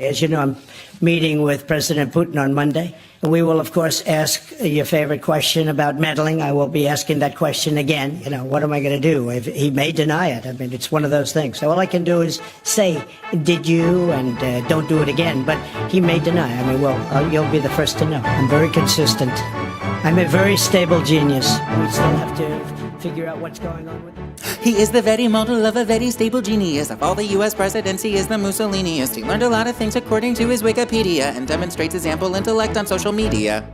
As you know, I'm meeting with President Putin on Monday. We will, of course, ask your favorite question about meddling. I will be asking that question again. You know, what am I going to do? He may deny it. I mean, it's one of those things. So all I can do is say, did you? And don't do it again. But he may deny. I mean, well, you'll be the first to know. I'm very consistent. I'm a very stable genius. We still have to figure out what's going on with it. He is the very model of a very stable genius. Of all the U.S. presidents, he is the Mussoliniest. He learned a lot of things according to his Wikipedia and demonstrates his ample intellect on social media.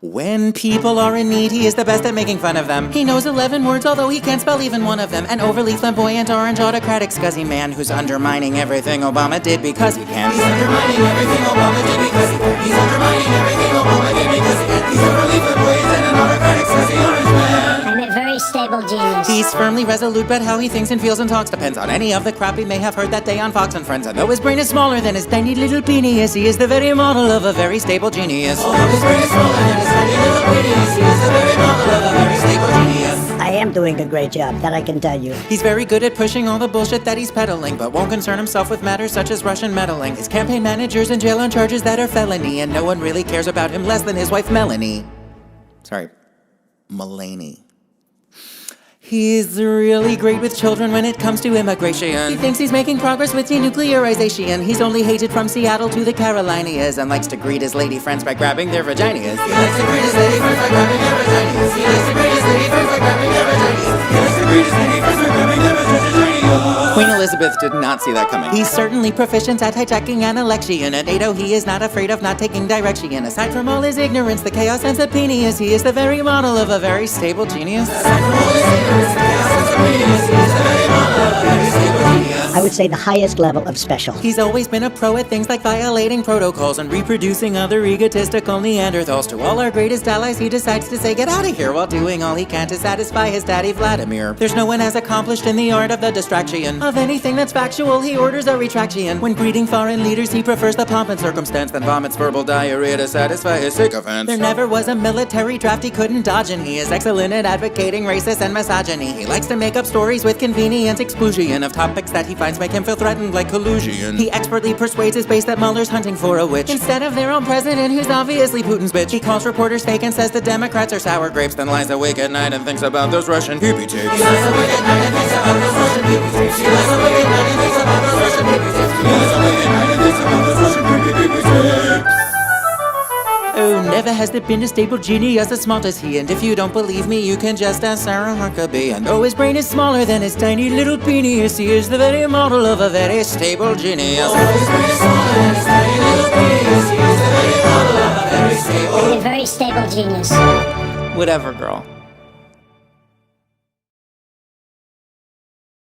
When people are in need, he is the best at making fun of them. He knows 11 words, although he can't spell even one of them. An overly flamboyant, orange, autocratic, scuzzy man who's undermining everything Obama did because he can. He's undermining everything Obama did because he can. He's undermining everything Obama did because he can. He's overly flamboyant and an autocratic, scuzzy orange man. I'm a very stable genius. He's firmly resolute, but how he thinks and feels and talks depends on any of the crap he may have heard that day on Fox and Friends. And though his brain is smaller than his tiny little peenie is, he is the very model of a very stable genius. Although his brain is smaller than his tiny little peenie is, he is the very model of a very stable genius. I am doing a great job, that I can tell you. He's very good at pushing all the bullshit that he's peddling, but won't concern himself with matters such as Russian meddling. His campaign manager's in jail on charges that are felony, and no one really cares about him less than his wife Melanie. Sorry, Mulaney. He's really great with children when it comes to immigration. He thinks he's making progress with denuclearization. He's only hated from Seattle to the Carolinas and likes to greet his lady friends by grabbing their vaginas. He likes to greet his lady friends by grabbing their vaginas. He likes to greet his lady friends by grabbing their vaginas. He likes to greet his lady friends by grabbing their vaginas. Queen Elizabeth did not see that coming. He's certainly proficient at hijacking an election. At NATO, he is not afraid of not taking direction. Aside from all his ignorance, the chaos and the peenie is, he is the very model of a very stable genius. Aside from all his ignorance, I would say the highest level of special. He's always been a pro at things like violating protocols and reproducing other egotistical Neanderthals. To all our greatest allies, he decides to say, get out of here, while doing all he can to satisfy his daddy Vladimir. There's no one as accomplished in the art of the distraction. Of anything that's factual, he orders a retraction. When greeting foreign leaders, he prefers the pomp and circumstance, then vomits verbal diarrhea to satisfy his sycophants. There never was a military draft he couldn't dodge, and he is excellent at advocating racist and misogyny. He likes to make up stories with convenient exclusion of topics that he finds make him feel threatened, like collusion. He expertly persuades his base that Mueller's hunting for a witch instead of their own president, who's obviously Putin's bitch. He calls reporters fake and says the Democrats are sour grapes, then lies awake at night and thinks about those Russian pee-pee tapes. He lies awake at night and thinks about those Russian pee-pee tapes. He lies awake at night and thinks about those Russian pee-pee tapes. He lies awake at night and thinks about those Russian pee-pee tapes. Oh, never has there been a stable genius as smart as he. And if you don't believe me, you can just ask Sarah Huckabee. And though his brain is smaller than his tiny little peenie, he is the very model of a very stable genius. Although his brain is smaller than his tiny little peenie, he is the very model of a very stable. I'm a very stable genius. Whatever, girl.